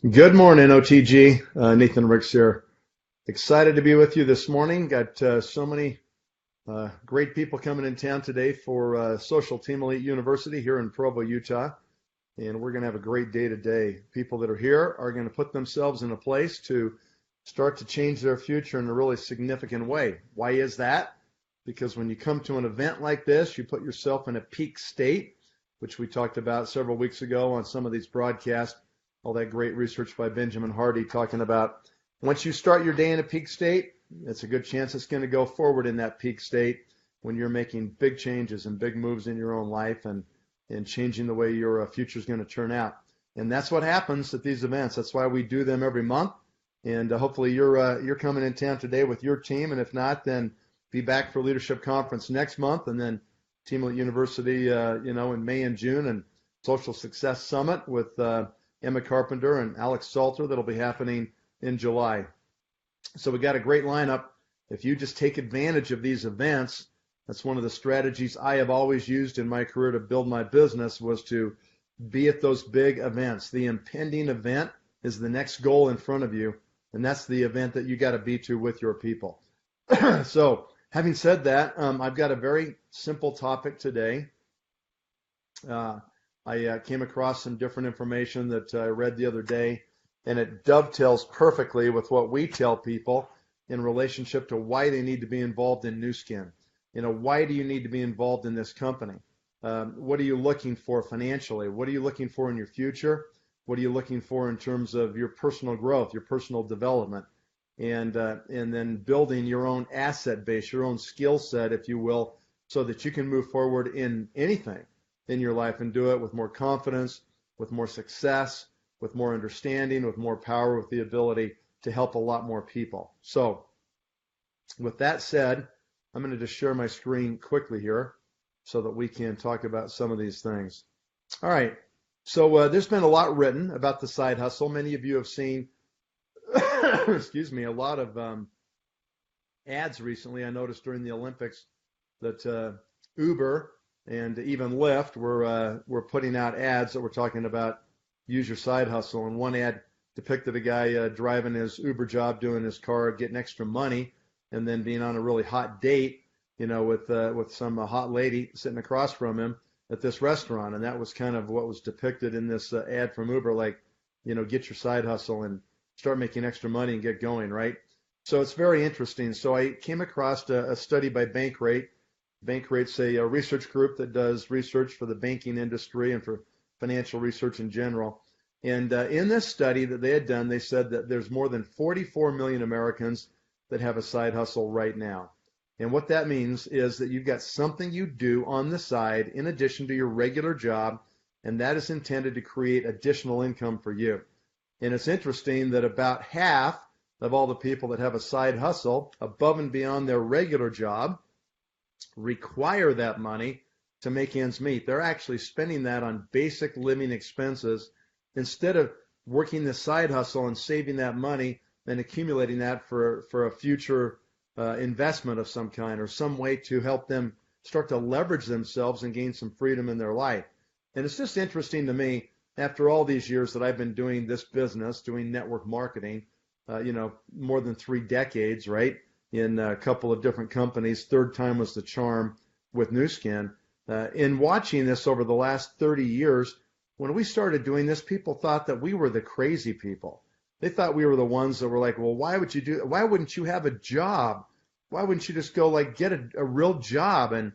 Good morning, OTG. Nathan Ricks here. Excited to be with you this morning. Got so many great people coming in town today for Social Team Elite University here in Provo, Utah. And we're going to have a great day today. People that are here are going to put themselves in a place to start to change their future in a really significant way. Why is that? Because when you come to an event like this, you put yourself in a peak state, which we talked about several weeks ago on some of these broadcasts. All that great research by Benjamin Hardy talking about once you start your day in a peak state, it's a good chance it's going to go forward in that peak state when you're making big changes and big moves in your own life and changing the way your future is going to turn out. And that's what happens at these events. That's why we do them every month. And hopefully you're coming in town today with your team. And if not, then be back for Leadership Conference next month, and then Team Elite University, in May and June, and Social Success Summit with Emma Carpenter and Alex Salter that'll be happening in July. So we got a great lineup. If you just take advantage of these events, that's one of the strategies I have always used in my career to build my business, was to be at those big events. The impending event is the next goal in front of you, and that's the event that you got to be to with your people. So having said that, I've got a very simple topic today. I came across some different information that I read the other day, and it dovetails perfectly with what we tell people in relationship to why they need to be involved in Nu Skin. Why do you need to be involved in this company? What are you looking for financially? What are you looking for in your future? What are you looking for in terms of your personal growth, your personal development, and then building your own asset base, your own skill set, if you will, so that you can move forward in anything in your life and do it with more confidence, with more success, with more understanding, with more power, with the ability to help a lot more people. So with that said, I'm going to just share my screen quickly here so that we can talk about some of these things. All right. So there's been a lot written about the side hustle. Many of you have seen, excuse me, a lot of ads recently. I noticed during the Olympics that Uber and even Lyft were putting out ads that were talking about use your side hustle. And one ad depicted a guy driving his Uber job, doing his car, getting extra money, and then being on a really hot date, with some hot lady sitting across from him at this restaurant. And that was kind of what was depicted in this ad from Uber, like, get your side hustle and start making extra money and get going, right? So it's very interesting. So I came across a study by Bankrate. Bankrate's a research group that does research for the banking industry and for financial research in general. And in this study that they had done, they said that there's more than 44 million Americans that have a side hustle right now. And what that means is that you've got something you do on the side in addition to your regular job, and that is intended to create additional income for you. And it's interesting that about half of all the people that have a side hustle above and beyond their regular job require that money to make ends meet. They're actually spending that on basic living expenses instead of working the side hustle and saving that money and accumulating that for a future investment of some kind or some way to help them start to leverage themselves and gain some freedom in their life. And it's just interesting to me, after all these years that I've been doing this business, doing network marketing, more than 3 decades, right? In a couple of different companies. Third time was the charm with Nu Skin. In watching this over the last 30 years, when we started doing this, people thought that we were the crazy people. They thought we were the ones that were like, well, why wouldn't you have a job? Why wouldn't you just go get a real job and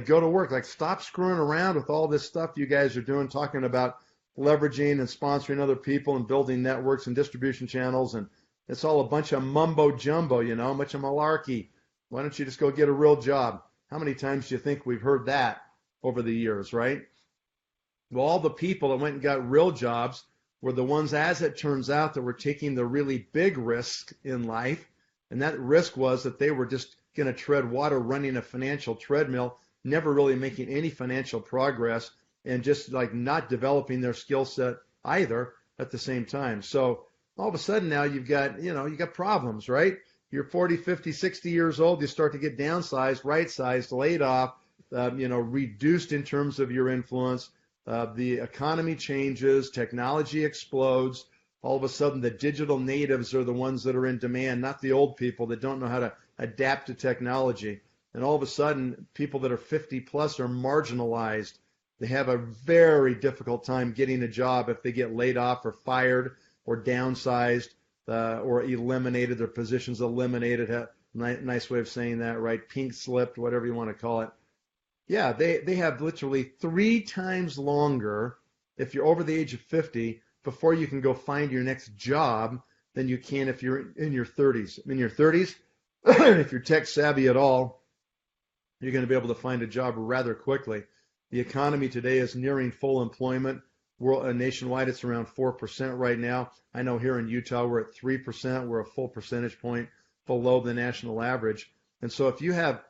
go to work? Stop screwing around with all this stuff you guys are doing, talking about leveraging and sponsoring other people and building networks and distribution channels, and it's all a bunch of mumbo jumbo, a bunch of malarkey. Why don't you just go get a real job? How many times do you think we've heard that over the years, right? Well, all the people that went and got real jobs were the ones, as it turns out, that were taking the really big risk in life. And that risk was that they were just going to tread water running a financial treadmill, never really making any financial progress, and just not developing their skill set either at the same time. So all of a sudden now you've got problems, right? You're 40, 50, 60 years old, you start to get downsized, right-sized, laid off, reduced in terms of your influence. The economy changes, technology explodes, All of a sudden, the digital natives are the ones that are in demand, not the old people that don't know how to adapt to technology. And all of a sudden, people that are 50 plus are marginalized. They have a very difficult time getting a job if they get laid off or fired or downsized or eliminated, their positions eliminated. Nice way of saying that, right? Pink slipped, whatever you want to call it. Yeah, they have literally 3 times longer if you're over the age of 50 before you can go find your next job than you can if you're in your 30s. In your 30s, if you're tech savvy at all, you're going to be able to find a job rather quickly. The economy today is nearing full employment. Nationwide, it's around 4% right now. I know here in Utah, we're at 3%. We're a full percentage point below the national average. And so if you have,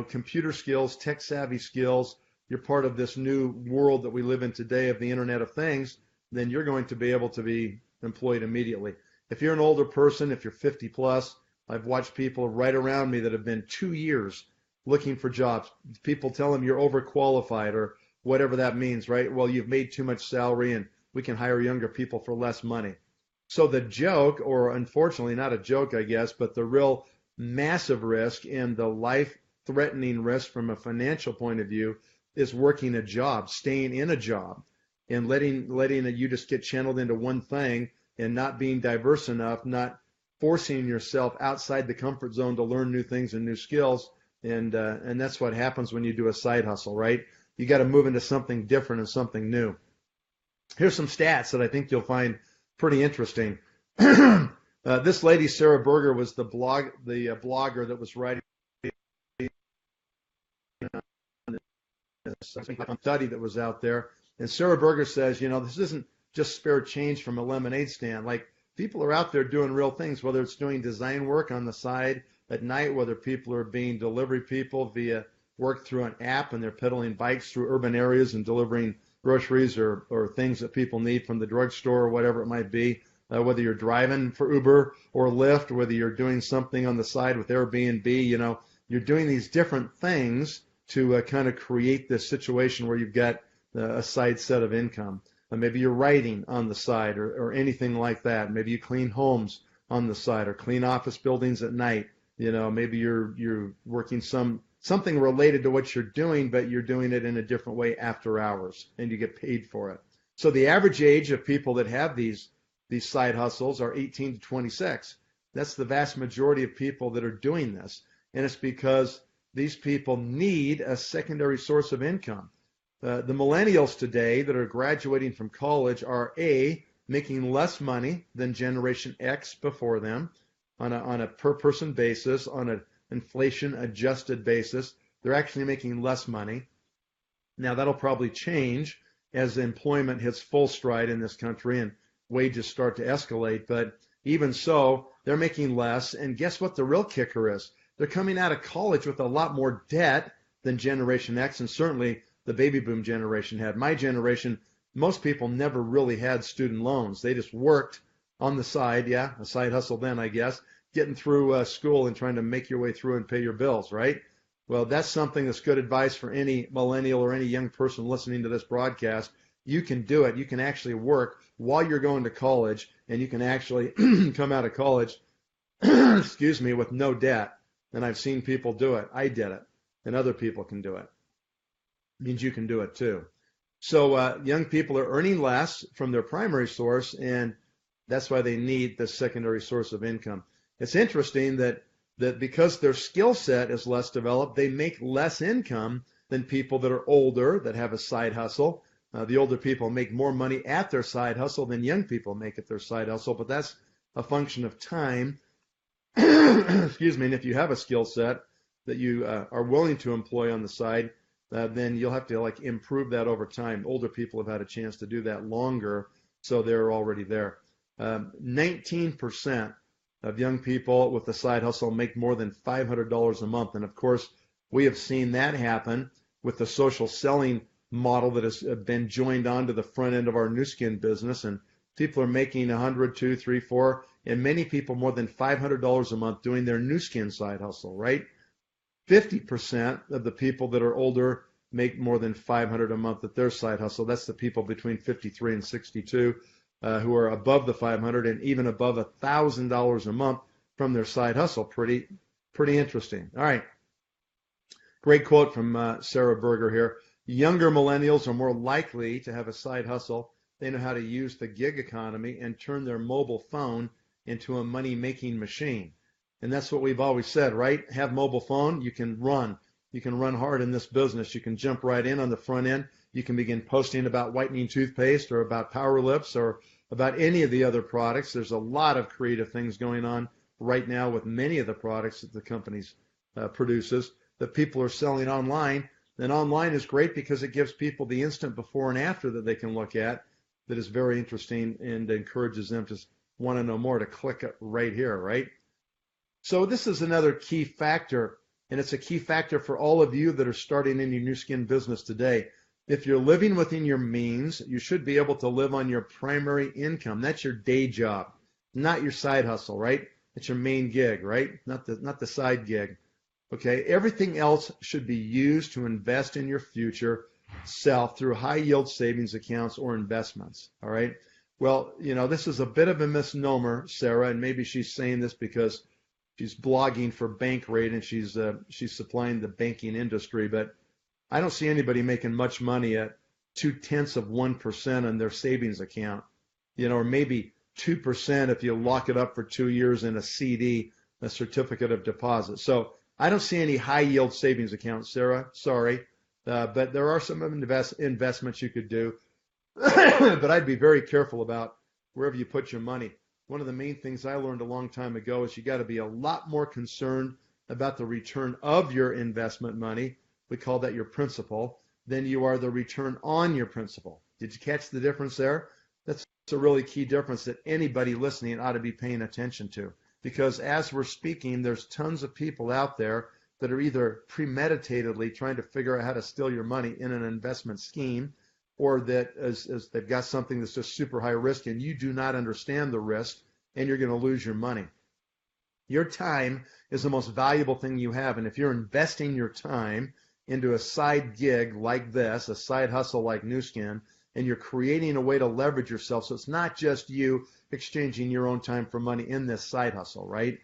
computer skills, tech savvy skills, you're part of this new world that we live in today of the Internet of Things, then you're going to be able to be employed immediately. If you're an older person, if you're 50 plus, I've watched people right around me that have been 2 years looking for jobs. People tell them you're overqualified or whatever that means, right? Well, you've made too much salary and we can hire younger people for less money. So the joke, or unfortunately not a joke, I guess, but the real massive risk and the life-threatening risk from a financial point of view is working a job, staying in a job, and letting you just get channeled into one thing and not being diverse enough, not forcing yourself outside the comfort zone to learn new things and new skills. And that's what happens when you do a side hustle, right? You got to move into something different and something new. Here's some stats that I think you'll find pretty interesting. This lady, Sarah Berger, was the blogger that was writing a study that was out there. And Sarah Berger says, this isn't just spare change from a lemonade stand. Like, people are out there doing real things, whether it's doing design work on the side at night, whether people are being delivery people via work through an app and they're pedaling bikes through urban areas and delivering groceries or things that people need from the drugstore or whatever it might be, whether you're driving for Uber or Lyft, whether you're doing something on the side with Airbnb, you're doing these different things to kind of create this situation where you've got a side set of income. Maybe you're writing on the side or anything like that. Maybe you clean homes on the side or clean office buildings at night. Maybe you're working something related to what you're doing, but you're doing it in a different way after hours, and you get paid for it. So the average age of people that have these side hustles are 18 to 26. That's the vast majority of people that are doing this, and it's because these people need a secondary source of income. The millennials today that are graduating from college are making less money than Generation X before them on a per person basis, on an inflation adjusted basis. They're actually making less money. Now that'll probably change as employment hits full stride in this country and wages start to escalate. But even so, they're making less. And guess what the real kicker is? They're coming out of college with a lot more debt than Generation X, and certainly the baby boom generation had. My generation, most people never really had student loans. They just worked on the side, a side hustle then, I guess, getting through school and trying to make your way through and pay your bills, right? Well, that's something that's good advice for any millennial or any young person listening to this broadcast. You can do it. You can actually work while you're going to college, and you can actually come out of college, with no debt. And I've seen people do it. I did it, and other people can do it. It means you can do it too. So young people are earning less from their primary source, and that's why they need the secondary source of income. It's interesting that because their skill set is less developed, they make less income than people that are older, that have a side hustle. The older people make more money at their side hustle than young people make at their side hustle, but that's a function of time. Excuse me. And if you have a skill set that you are willing to employ on the side, then you'll have to improve that over time. Older people have had a chance to do that longer, so they're already there. 19% of young people with a side hustle make more than $500 a month. And of course, we have seen that happen with the social selling model that has been joined onto the front end of our Nu Skin business. And people are making $100, $200, $300, $400, and many people more than $500 a month doing their Nu Skin side hustle, right? 50% of the people that are older make more than $500 a month at their side hustle. That's the people between 53 and 62. who are above the 500 and even above $1,000 a month from their side hustle. Pretty interesting. All right. Great quote from Sarah Berger here. Younger millennials are more likely to have a side hustle. They know how to use the gig economy and turn their mobile phone into a money-making machine. And that's what we've always said, right? Have mobile phone, you can run. You can run hard in this business. You can jump right in on the front end. You can begin posting about whitening toothpaste or about Power Lips or about any of the other products. There's a lot of creative things going on right now with many of the products that the companies produces that people are selling online. And online is great because it gives people the instant before and after that they can look at that is very interesting and encourages them to want to know more to click it right here, right? So this is another key factor, and it's a key factor for all of you that are starting in your Nu Skin business today. If you're living within your means, you should be able to live on your primary income. That's your day job, not your side hustle, right? It's your main gig, right? Not the side gig. Okay, everything else should be used to invest in your future self through high yield savings accounts or investments. All right. Well, this is a bit of a misnomer, Sarah, and maybe she's saying this because she's blogging for Bankrate and she's supplying the banking industry, but I don't see anybody making much money at 0.2% on their savings account, or maybe 2% if you lock it up for 2 years in a CD, a certificate of deposit. So I don't see any high yield savings accounts, Sarah. Sorry. But there are some investments you could do. But I'd be very careful about wherever you put your money. One of the main things I learned a long time ago is you got to be a lot more concerned about the return of your investment money. We call that your principal, than you are the return on your principal. Did you catch the difference there? That's a really key difference that anybody listening ought to be paying attention to. Because as we're speaking, there's tons of people out there that are either premeditatedly trying to figure out how to steal your money in an investment scheme, or that as they've got something that's just super high risk and you do not understand the risk and you're going to lose your money. Your time is the most valuable thing you have. And if you're investing your time into a side gig like this, a side hustle like Nu Skin, and you're creating a way to leverage yourself, so it's not just you exchanging your own time for money in this side hustle, right?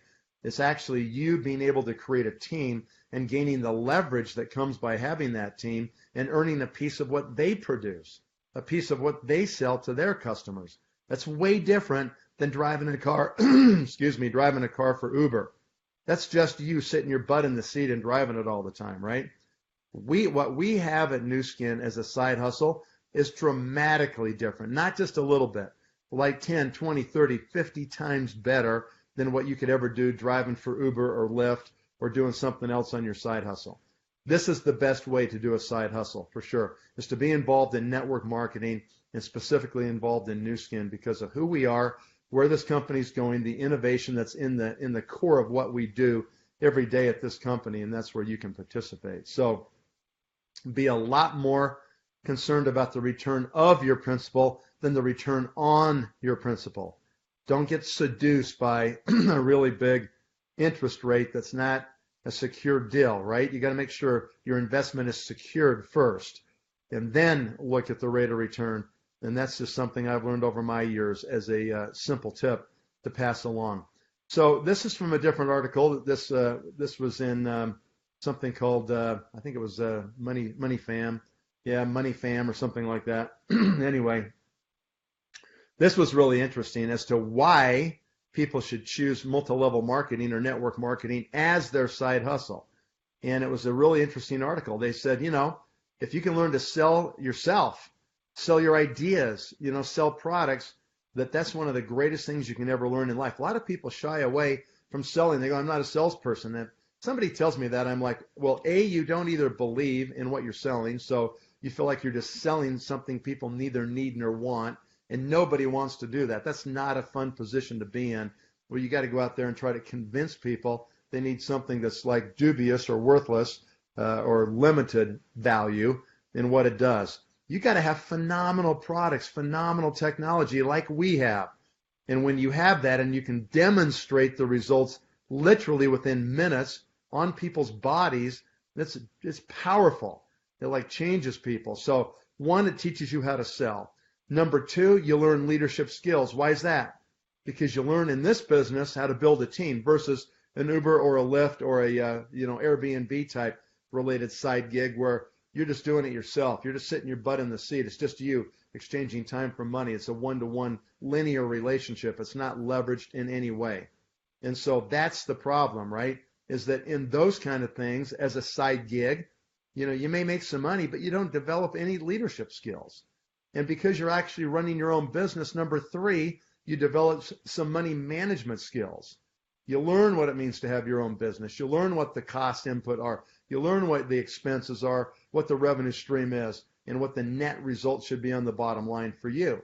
It's actually you being able to create a team and gaining the leverage that comes by having that team and earning a piece of what they produce, a piece of what they sell to their customers. That's way different than driving a car, driving a car for Uber. That's just you sitting your butt in the seat and driving it all the time, right? What we have at Nu Skin as a side hustle is dramatically different, not just a little bit, like 10, 20, 30, 50 times better than what you could ever do driving for Uber or Lyft or doing something else on your side hustle. This is the best way to do a side hustle, for sure, is to be involved in network marketing and specifically involved in Nu Skin because of who we are, where this company's going, the innovation that's in the core of what we do every day at this company, and that's where you can participate. So be a lot more concerned about the return of your principal than the return on your principal. Don't get seduced by a really big interest rate that's not a secure deal, right? You got to make sure your investment is secured first and then look at the rate of return. And that's just something I've learned over my years as a simple tip to pass along. So this is from a different article. This was in something called, I think it was Money Fam. Yeah, Money Fam or something like that. Anyway, this was really interesting as to why people should choose multi-level marketing or network marketing as their side hustle. And it was a really interesting article. They said, if you can learn to sell yourself, sell your ideas, sell products, that's one of the greatest things you can ever learn in life. A lot of people shy away from selling. They go, I'm not a salesperson. And somebody tells me that, I'm like, well, A, you don't either believe in what you're selling, so you feel like you're just selling something people neither need nor want, and nobody wants to do that. That's not a fun position to be in, where you got to go out there and try to convince people they need something that's like dubious or worthless or limited value in what it does. You got to have phenomenal products, phenomenal technology like we have. And when you have that and you can demonstrate the results literally within minutes on people's bodies, it's powerful. It like changes people. So one, it teaches you how to sell. Number two, you learn leadership skills. Why is that? Because you learn in this business how to build a team versus an Uber or a Lyft or a Airbnb type related side gig where you're just doing it yourself. You're just sitting your butt in the seat. It's just you exchanging time for money. It's a one-to-one linear relationship. It's not leveraged in any way. And so that's the problem, right? Is that in those kind of things, as a side gig, you may make some money, but you don't develop any leadership skills. And because you're actually running your own business, number three, you develop some money management skills. You learn what it means to have your own business. You learn what the cost input are. You learn what the expenses are, what the revenue stream is, and what the net result should be on the bottom line for you.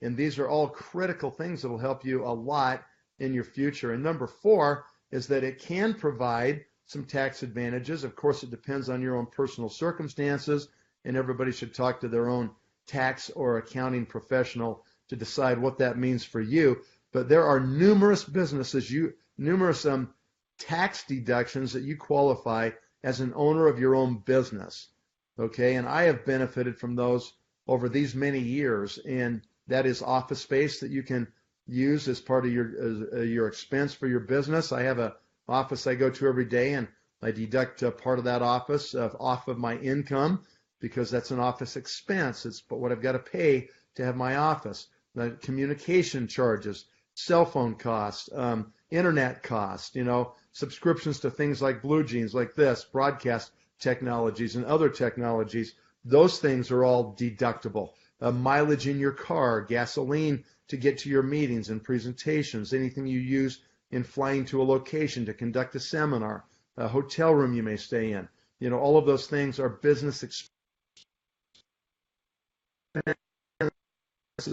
And these are all critical things that will help you a lot in your future. And number four is that it can provide some tax advantages. Of course, it depends on your own personal circumstances, and everybody should talk to their own tax or accounting professional to decide what that means for you. But there are numerous tax deductions that you qualify as an owner of your own business. Okay, and I have benefited from those over these many years, and that is office space that you can use as part of your expense for your business. I have an office I go to every day, and I deduct part of that office off of my income because that's an office expense. It's what I've got to pay to have my office. The communication charges, cell phone costs, internet costs, subscriptions to things like Blue Jeans, like this, broadcast technologies and other technologies. Those things are all deductible. Mileage in your car, gasoline to get to your meetings and presentations, anything you use in flying to a location to conduct a seminar, a hotel room you may stay in. All of those things are business expenses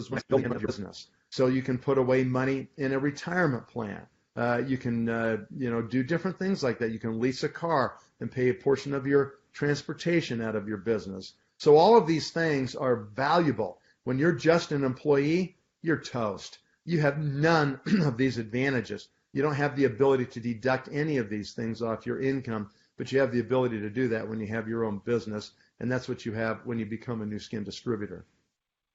when building your business. So you can put away money in a retirement plan. You can, do different things like that. You can lease a car and pay a portion of your transportation out of your business. So all of these things are valuable. When you're just an employee, you're toast. You have none of these advantages. You don't have the ability to deduct any of these things off your income, but you have the ability to do that when you have your own business, and that's what you have when you become a Nu Skin distributor.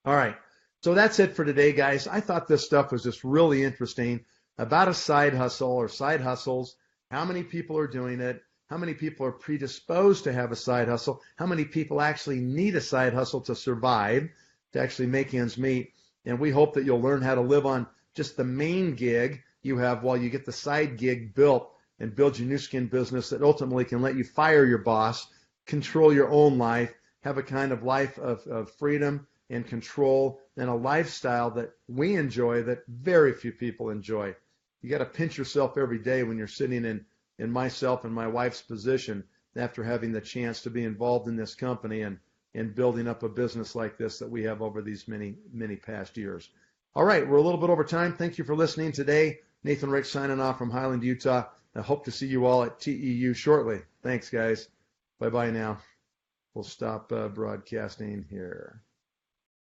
All right, so that's it for today, guys. I thought this stuff was just really interesting about a side hustle or side hustles, how many people are doing it, how many people are predisposed to have a side hustle, how many people actually need a side hustle to survive, to actually make ends meet. And we hope that you'll learn how to live on just the main gig you have while you get the side gig built and build your Nu Skin business that ultimately can let you fire your boss, control your own life, have a kind of life of freedom and control, and a lifestyle that we enjoy that very few people enjoy. You got to pinch yourself every day when you're sitting in myself and my wife's position after having the chance to be involved in this company and building up a business like this that we have over these many, many past years. All right, we're a little bit over time. Thank you for listening today. Nathan Rick signing off from Highland, Utah. I hope to see you all at TEU shortly. Thanks, guys. Bye-bye now. We'll stop broadcasting here.